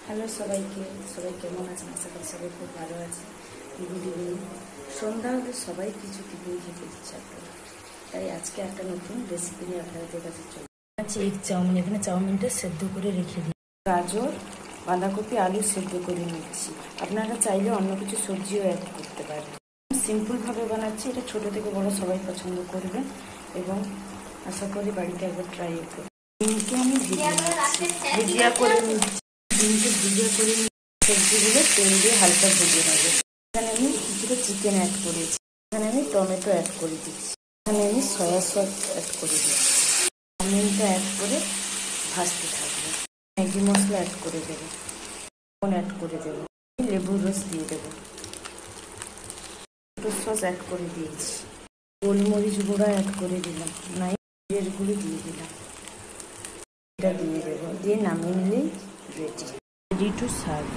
Hello সবাইকে, সবাই কেমন আছেন? আশা করি সবাই খুব ভালো আছে। Good evening. সন্ধ্যা হলে সবাই কিছু টিফিন খেতে ইচ্ছা করে, তাই আজকে একটা নতুন রেসিপি নিয়ে আপনাদের কাছে চলে আছে। Egg chow mein. এখানে চাউমিনটা সেদ্ধ করে রেখে দিই। গাজর, বাঁধাকপি, আলু সেদ্ধ করে নিচ্ছি। আপনারা চাইলে অন্য কিছু সবজিও অ্যাড করতে পারেন। সিম্পলভাবে বানাচ্ছি, এটা ছোটো থেকে বড় সবাই পছন্দ করবেন এবং আশা করি বাড়িতে একবার ট্রাই করবেন। ডিমকে আমি ভুজিয়া করে নিচ্ছি। ডিমকে ভুজিয়া করে সবজিগুলো তেল দিয়ে হালকা ভেজে নেবো। এখানে আমি কিছুটা চিকেন অ্যাড করেছি। এখানে আমি টমেটো অ্যাড করে দিচ্ছি। এখানে আমি সয়া সস অ্যাড করে দিচ্ছি। চাউমিনটা অ্যাড করে ভাজতে থাকবো। ম্যাগি মশলা অ্যাড করে দেবো, লবণ অ্যাড করে দেবো, লেবুর রস দিয়ে দেবো, টমেটো সস অ্যাড করে দিয়েছি, গোলমরিচ গুঁড়া অ্যাড করে দিলাম, নাইজের গুঁড়ো দিয়ে দিলাম, এটা দিয়ে দেবো, দিয়ে নামিয়ে নিলেই রেডি টু সার্ভ।